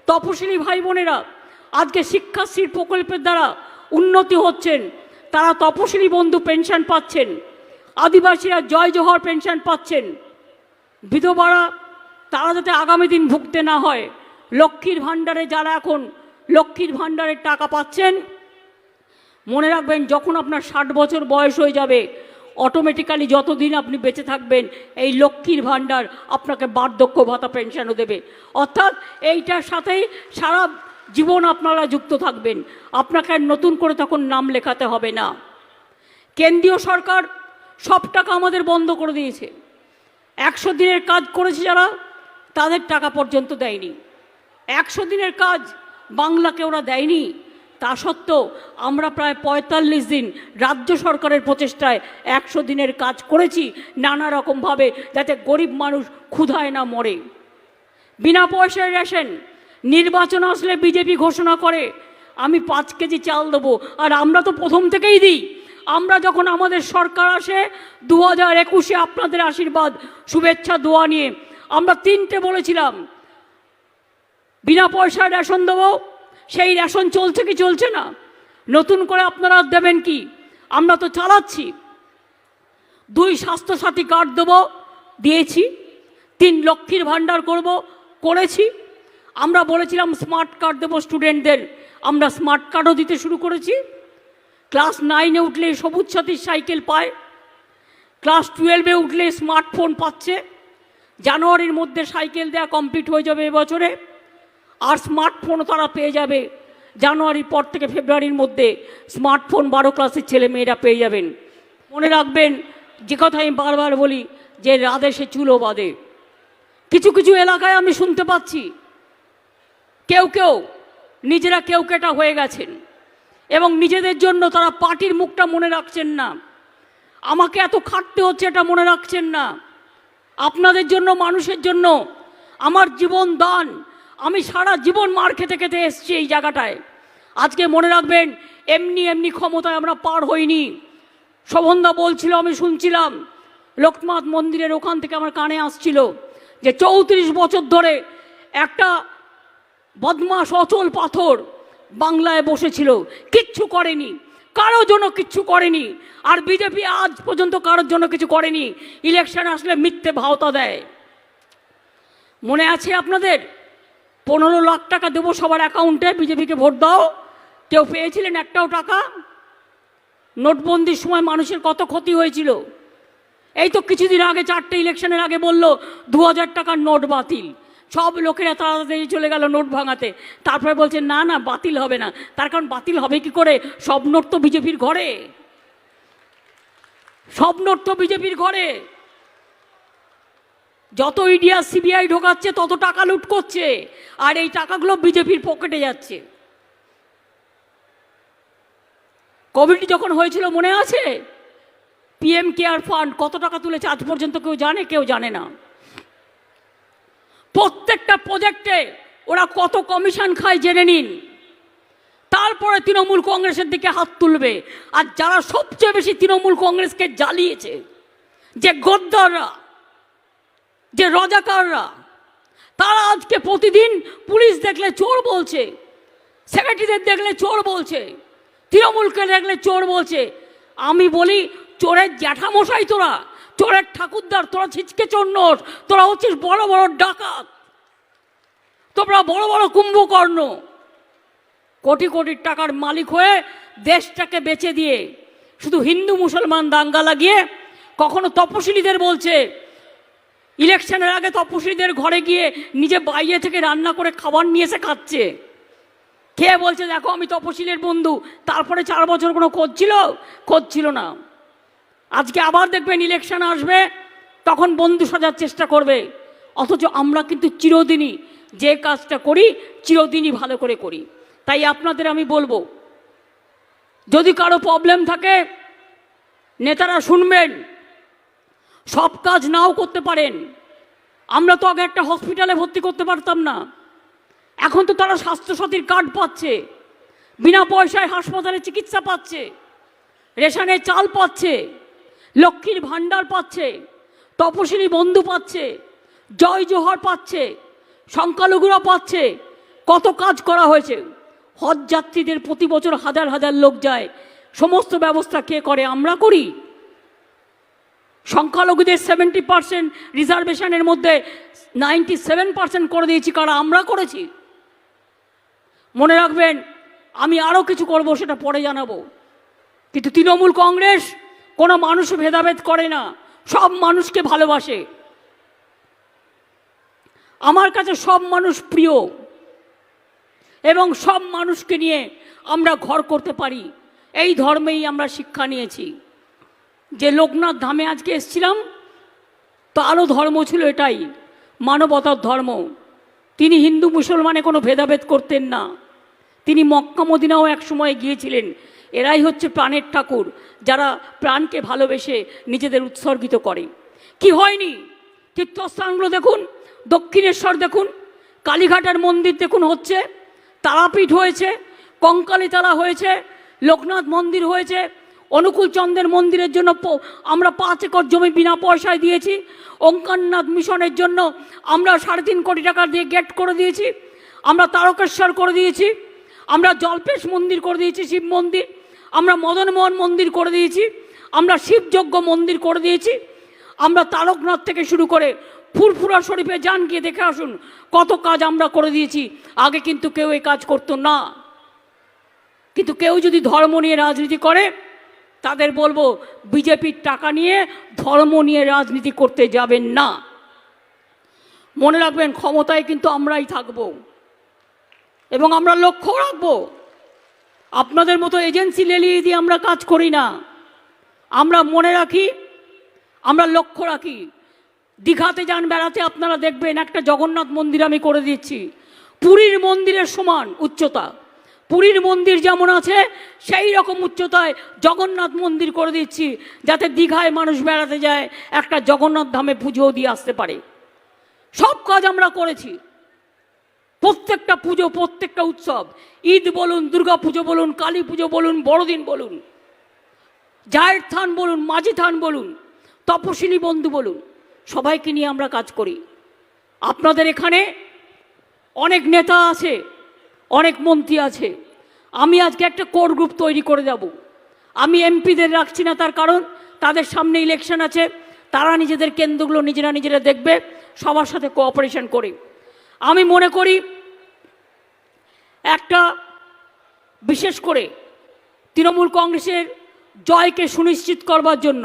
তপশিলি ভাই বোনেরা আজকে শিক্ষাশ্রীর প্রকল্পের দ্বারা উন্নতি হচ্ছেন, তারা তপশিলি বন্ধু পেনশন পাচ্ছেন, আদিবাসীরা জয় জোহর পেনশন পাচ্ছেন। বিধবারা তারা যাতে আগামী দিন ভুগতে না হয়, লক্ষ্মীর ভাণ্ডারে যারা এখন লক্ষ্মীর ভাণ্ডারের টাকা পাচ্ছেন, মনে রাখবেন যখন আপনার 60 বছর বয়স হয়ে যাবে অটোমেটিক্যালি যতদিন আপনি বেঁচে থাকবেন এই লক্ষ্মীর ভাণ্ডার আপনাকে বার্ধক্য ভাতা পেনশনও দেবে। অর্থাৎ এইটার সাথেই সারা জীবন আপনারা যুক্ত থাকবেন, আপনাকে আর নতুন করে তখন নাম লেখাতে হবে না। কেন্দ্রীয় সরকার সব টাকা আমাদের বন্ধ করে দিয়েছে। 100 দিনের কাজ করেছে যারা, তাদের টাকা পর্যন্ত দেয়নি। 100 দিনের কাজ বাংলাকে ওরা দেয়নি। তা সত্ত্বেও আমরা প্রায় 45 দিন রাজ্য সরকারের প্রচেষ্টায় 100 দিনের কাজ করেছি নানা রকমভাবে, যাতে গরিব মানুষ ক্ষুধায় না মরে। বিনা পয়সায় রেশন, নির্বাচন আসলে বিজেপি ঘোষণা করে আমি 5 কেজি চাল দেবো, আর আমরা তো প্রথম থেকেই দিই। আমরা যখন আমাদের সরকার আসে 2021-এ আপনাদের আশীর্বাদ শুভেচ্ছা দোয়া নিয়ে আমরা 3টে বলেছিলাম বিনা পয়সায় রেশন দেবো। সেই রেশন চলছে কি চলছে না? নতুন করে আপনারা দেবেন কি? আমরা তো চালাচ্ছি। 2 স্বাস্থ্যসাথী কার্ড দেবো, দিয়েছি। 3 লক্ষ্মীর ভাণ্ডার করব, করেছি। আমরা বলেছিলাম স্মার্ট কার্ড দেবো স্টুডেন্টদের, আমরা স্মার্ট কার্ডও দিতে শুরু করেছি। ক্লাস 9-এ উঠলে সবুজ সাথীর সাইকেল পায়, ক্লাস 12-এ উঠলে স্মার্টফোন পাচ্ছে। জানুয়ারির মধ্যে সাইকেল দেওয়া কমপ্লিট হয়ে যাবে এবছরে, আর স্মার্টফোনও তারা পেয়ে যাবে জানুয়ারির পর থেকে ফেব্রুয়ারির মধ্যে। স্মার্টফোন 12 ক্লাসের ছেলে মেয়েরা পেয়ে যাবেন। মনে রাখবেন যে কথা আমি বারবার বলি, যে রাধে সে চুলো বাঁধে। কিছু কিছু এলাকায় আমি শুনতে পাচ্ছি কেউ কেউ নিজেরা কেউ কেটা হয়ে গেছেন এবং নিজেদের জন্য তারা পার্টির মুখটা মনে রাখছেন না। আমাকে এত খাটতে হচ্ছে এটা মনে রাখছেন না। আপনাদের জন্য, মানুষের জন্য আমার জীবন দান। আমি সারা জীবন মার খেতে খেতে এসছি এই জায়গাটায়। আজকে মনে রাখবেন এমনি এমনি ক্ষমতায় আমরা পার হইনি। শোভনদা বলছিল, আমি শুনছিলাম, লোকনাথ মন্দিরের ওখান থেকে আমার কানে আসছিল যে 34 বছর ধরে একটা বদমাশ অচল পাথর বাংলায় বসেছিল, কিচ্ছু করেনি, কারোর জন্য কিচ্ছু করেনি। আর বিজেপি আজ পর্যন্ত কারোর জন্য কিছু করেনি। ইলেকশন আসলে মিথ্যে ভাওতা দেয়। মনে আছে আপনাদের? 15 লাখ টাকা দেবো সবার অ্যাকাউন্টে, বিজেপিকে ভোট দাও। কেউ পেয়েছিলেন একটাও টাকা? নোটবন্দির সময় মানুষের কত ক্ষতি হয়েছিল। এই তো কিছুদিন আগে 4টে ইলেকশনের আগে বলল 2000 টাকার নোট বাতিল। সব লোকেরা তাড়াতাড়ি চলে গেল নোট ভাঙাতে। তারপরে বলছে না না বাতিল হবে না। তার কারণ বাতিল হবে কি করে? সব নোট তো বিজেপির ঘরে, সব নোট তো বিজেপির ঘরে। যত ইডিয়া সিবিআই ঢোকাচ্ছে তত টাকা লুট করছে, আর এই টাকাগুলো বিজেপির পকেটে যাচ্ছে। কোভিড যখন হয়েছিল মনে আছে? পিএম কেয়ার ফান্ড কত টাকা তুলেছে আজ পর্যন্ত কেউ জানে? কেউ জানে না। প্রত্যেকটা প্রজেক্টে ওরা কত কমিশন খায় জেনে নিন, তারপরে তৃণমূল কংগ্রেসের দিকে হাত তুলবে। আর যারা সবচেয়ে বেশি তৃণমূল কংগ্রেসকে জ্বালিয়েছে, যে গদ্দাররা, যে রজাকাররা, তারা আজকে প্রতিদিন পুলিশ দেখলে চোর বলছে, সেক্রেটারিদের দেখলে চোর বলছে, তৃণমূলকে দেখলে চোর বলছে। আমি বলি চোরের জ্যাঠামশাই তোরা, চোরের ঠাকুরদার তোরা, ছিচকে চোর, তোরা হচ্ছিস বড় বড় ডাকাত, তোমরা বড় বড় কুম্ভকর্ণ। কোটি কোটি টাকার মালিক হয়ে দেশটাকে বেচে দিয়ে শুধু হিন্দু মুসলমান দাঙ্গা লাগিয়ে কখনো তপশিলীদের বলছে, ইলেকশনের আগে তপশিলীদের ঘরে গিয়ে নিজে বাইরে থেকে রান্না করে খাবার নিয়ে এসে খাচ্ছে। খেয়ে বলছে দেখো আমি তপশিলের বন্ধু। তারপরে 4 বছর কোনো খোঁজ ছিল না। আজকে আবার দেখবেন ইলেকশন আসবে, তখন বন্ধু সাজার চেষ্টা করবে। অথচ আমরা কিন্তু চিরদিনই যে কাজটা করি চিরদিনই ভালো করে করি। তাই আপনাদের আমি বলবো, যদি কারো প্রবলেম থাকে নেতারা শুনবেন। সব কাজ নাও করতে পারেন। আমরা তো আগে একটা হসপিটালে ভর্তি করতে পারতাম না, এখন তো তারা স্বাস্থ্যসাথীর কার্ড পাচ্ছে, বিনা পয়সায় হাসপাতালে চিকিৎসা পাচ্ছে, রেশনে চাল পাচ্ছে, লক্ষ্মীর ভাণ্ডার পাচ্ছে, তপশিলি বন্ধু পাচ্ছে, জয় জোহর পাচ্ছে, সংখ্যালঘুরা পাচ্ছে। কত কাজ করা হয়েছে। হজ যাত্রীদের প্রতি বছর হাজার হাজার লোক যায়, সমস্ত ব্যবস্থা কে করে? আমরা করি। সংখ্যালঘুদের 70% রিজার্ভেশনের মধ্যে 97% করে দিয়েছি কারা? আমরা করেছি। মনে রাখবেন, আমি আরও কিছু করব, সেটা পরে জানাবো। কিন্তু তৃণমূল কংগ্রেস কোনো মানুষ ভেদাভেদ করে না, সব মানুষকে ভালোবাসে। আমার কাছে সব মানুষ প্রিয় এবং সব মানুষকে নিয়ে আমরা ঘর করতে পারি। এই ধর্মেই আমরা শিক্ষা নিয়েছি। যে লোকনাথ ধামে আজকে এসেছিলাম, তারও ধর্ম ছিল এটাই, মানবতার ধর্ম। তিনি হিন্দু মুসলমানে কোনো ভেদাভেদ করতেন না। তিনি মক্কা মদিনাও এক সময় গিয়েছিলেন। এরাই হচ্ছে প্রাণের ঠাকুর, যারা প্রাণকে ভালোবেসে নিজেদের উৎসর্গিত করে। কি হয়নি? তীর্থস্থানগুলো দেখুন, দক্ষিণেশ্বর দেখুন, কালীঘাটের মন্দির দেখুন হচ্ছে, তারাপীঠ হয়েছে, কঙ্কালীতলা হয়েছে, লোকনাথ মন্দির হয়েছে। অনুকূল চন্দ্রের মন্দিরের জন্য আমরা 5 একর জমি বিনা পয়সায় দিয়েছি। ওঙ্কারনাথ মিশনের জন্য আমরা 3.5 কোটি টাকা দিয়ে গেট করে দিয়েছি। আমরা তারকেশ্বর করে দিয়েছি, আমরা জলপেশ মন্দির করে দিয়েছি, শিব মন্দির, আমরা মদনমোহন মন্দির করে দিয়েছি, আমরা শিবযজ্ঞ মন্দির করে দিয়েছি। আমরা তারকনাথ থেকে শুরু করে ফুরফুরা শরীফে যান, গিয়ে দেখে আসুন কত কাজ আমরা করে দিয়েছি। আগে কিন্তু কেউ এই কাজ করতো না। কিন্তু কেউ যদি ধর্ম নিয়ে রাজনীতি করে, তাদের বলবো বিজেপির টাকা নিয়ে ধর্ম নিয়ে রাজনীতি করতে যাবেন না। মনে রাখবেন, ক্ষমতায় কিন্তু আমরাই থাকব এবং আমরা লক্ষ্য রাখবো। আপনাদের মতো এজেন্সি লেলিয়ে দিয়ে আমরা কাজ করি না। আমরা মনে রাখি, আমরা লক্ষ্য রাখি। দীঘাতে যান বেড়াতে, আপনারা দেখবেন একটা জগন্নাথ মন্দির আমি করে দিচ্ছি, পুরীর মন্দিরের সমান উচ্চতা। পুরীর মন্দির যেমন আছে সেই রকম উচ্চতায় জগন্নাথ মন্দির করে দিচ্ছি, যাতে দীঘায় মানুষ বেড়াতে যায় একটা জগন্নাথ ধামে পুজোও দিয়ে আসতে পারে। সব কাজ আমরা করেছি। প্রত্যেকটা পুজো, প্রত্যেকটা উৎসব, ঈদ বলুন, দুর্গা পুজো বলুন, কালী পুজো বলুন, বড়দিন বলুন, জায়ের থান বলুন, মাঝি থান বলুন, তপশিলি বন্ধু বলুন, সবাইকে নিয়ে আমরা কাজ করি। আপনাদের এখানে অনেক নেতা আছে, অনেক মন্ত্রী আছে। আমি আজকে একটা কোর গ্রুপ তৈরি করে যাব। আমি এমপিদের রাখছি না, তার কারণ তাদের সামনে ইলেকশন আছে, তারা নিজেদের কেন্দ্রগুলো নিজেরা নিজেরা দেখবে, সবার সাথে কোঅপারেশন করে। আমি মনে করি একটা বিশেষ করে তৃণমূল কংগ্রেসের জয়কে সুনিশ্চিত করবার জন্য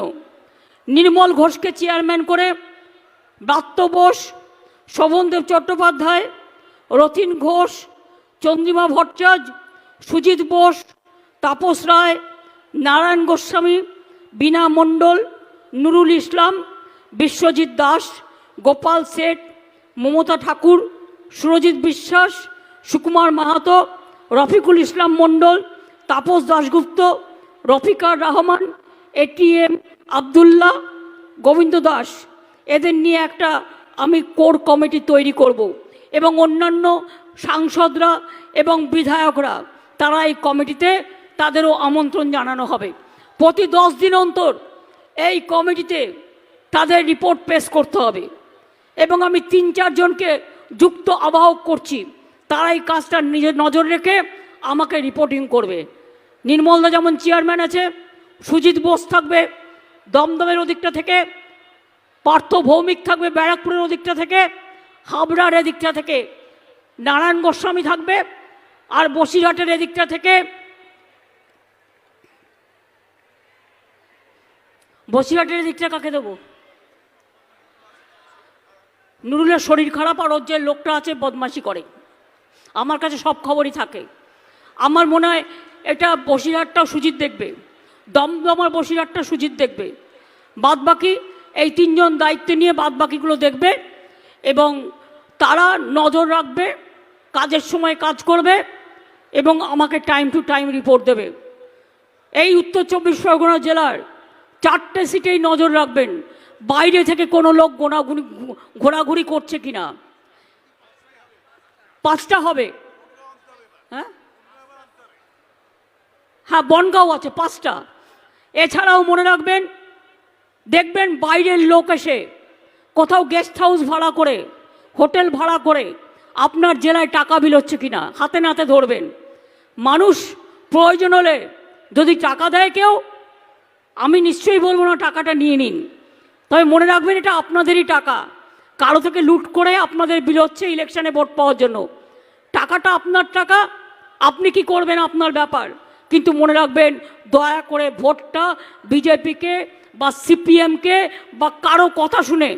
নির্মল ঘোষকে চেয়ারম্যান করে ব্রাত্য বোস, শোভনদেব চট্টোপাধ্যায়, রথীন ঘোষ, চন্দ্রিমা ভট্টাচার্য, সুজিত বোস, তাপস রায়, নারায়ণ গোস্বামী, বীণা মণ্ডল, নুরুল ইসলাম, বিশ্বজিৎ দাস, গোপাল শেঠ, মমতা ঠাকুর, সুরজিৎ বিশ্বাস, সুকুমার মাহাতো, রফিকুল ইসলাম মণ্ডল, তাপস দাশগুপ্ত, রফিকার রহমান, এটিএম আবদুল্লাহ, গোবিন্দ দাস, এদের নিয়ে একটা আমি কোর কমিটি তৈরি করব এবং অন্যান্য সাংসদরা এবং বিধায়করা তারা এই কমিটিতে, তাদেরও আমন্ত্রণ জানানো হবে। প্রতি 10 দিন অন্তর এই কমিটিতে তাদের রিপোর্ট পেশ করতে হবে এবং আমি 3-4 জনকে যুক্ত আহ্বায়ক করছি, তারা এই কাজটা নিজের নজর রেখে আমাকে রিপোর্টিং করবে। নির্মলদা যেমন চেয়ারম্যান আছে, সুজিত বোস থাকবে দমদমের ওদিকটা থেকে, পার্থ ভৌমিক থাকবে ব্যারাকপুরের ওদিকটা থেকে, হাবড়ার এদিকটা থেকে নারায়ণ গোস্বামী থাকবে, আর বসিরহাটের এদিকটা থেকে বসিরহাটের এদিকটা কাকে দেবো? নুরুলের শরীর খারাপ, আর ওর যে লোকটা আছে বদমাশি করে। আমার কাছে সব খবরই থাকে। আমার মনে হয় এটা বসিরহাটটাও সুজিত দেখবে, দমদমার বসিরহাটটা সুজিত দেখবে, বাদবাকি এই 3 জন দায়িত্ব নিয়ে বাদবাকিগুলো দেখবে এবং তারা নজর রাখবে, কাজের সময় কাজ করবে এবং আমাকে টাইম টু টাইম রিপোর্ট দেবে। এই উত্তর 24 পরগনা জেলার 4টে সিটেই নজর রাখবেন, বাইরে থেকে কোনো লোক ঘোরাঘুরি করছে কিনা। 5টা হবে, হ্যাঁ হ্যাঁ, বনগাঁও আছে 5টা। এছাড়াও মনে রাখবেন, দেখবেন বাইরের লোক এসে কোথাও গেস্ট হাউস ভাড়া করে, হোটেল ভাড়া করে আপনার জেলায় টাকা বিল হচ্ছে কিনা হাতে নাতে ধরবেন। মানুষ প্রয়োজন হলে যদি টাকা দেয় কেউ, আমি নিশ্চয়ই বলবো না টাকাটা নিয়ে নিন, তবে মনে রাখবেন এটা আপনাদেরই টাকা। কারো থেকে লুট করে আপনাদের বিল হচ্ছে ইলেকশনে ভোট পাওয়ার জন্য। টাকাটা আপনার টাকা, আপনি কি করবেন আপনার ব্যাপার, কিন্তু মনে রাখবেন দয়া করে ভোটটা বিজেপিকে বা সিপিএমকে বা কারো কথা শুনে,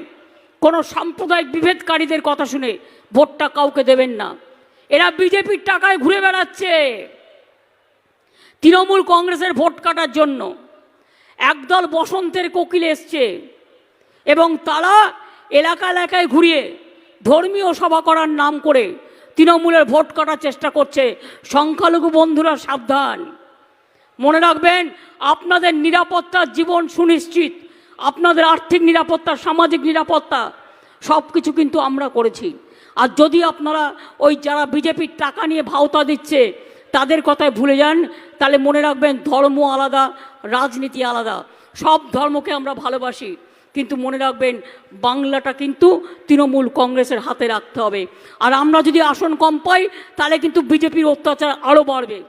কোনো সাম্প্রদায়িক বিভেদকারীদের কথা শুনে ভোটটা কাউকে দেবেন না। এরা বিজেপির টাকায় ঘুরে বেড়াচ্ছে তৃণমূল কংগ্রেসের ভোট কাটার জন্য। একদল বসন্তের কোকিল এসছে এবং তারা এলাকা এলাকায় ঘুরিয়ে ধর্মীয় সভা করার নাম করে তৃণমূলের ভোট কাটার চেষ্টা করছে। সংখ্যালঘু বন্ধুরা সাবধান, মনে রাখবেন আপনাদের নিরাপত্তার জীবন সুনিশ্চিত, আপনাদের আর্থিক নিরাপত্তা, সামাজিক নিরাপত্তা সব কিছু কিন্তু আমরা করেছি। আর যদি আপনারা ওই যারা বিজেপির টাকা নিয়ে ভাওতা দিচ্ছে তাদের কথায় ভুলে যান, তাহলে মনে রাখবেন ধর্ম আলাদা, রাজনীতি আলাদা। সব ধর্মকে আমরা ভালোবাসি, কিন্তু মনে রাখবেন বাংলাটা কিন্তু তৃণমূল কংগ্রেসের হাতে রাখতে হবে। আর আমরা যদি আসন কম পাই তাহলে কিন্তু বিজেপির অত্যাচার আরও বাড়বে।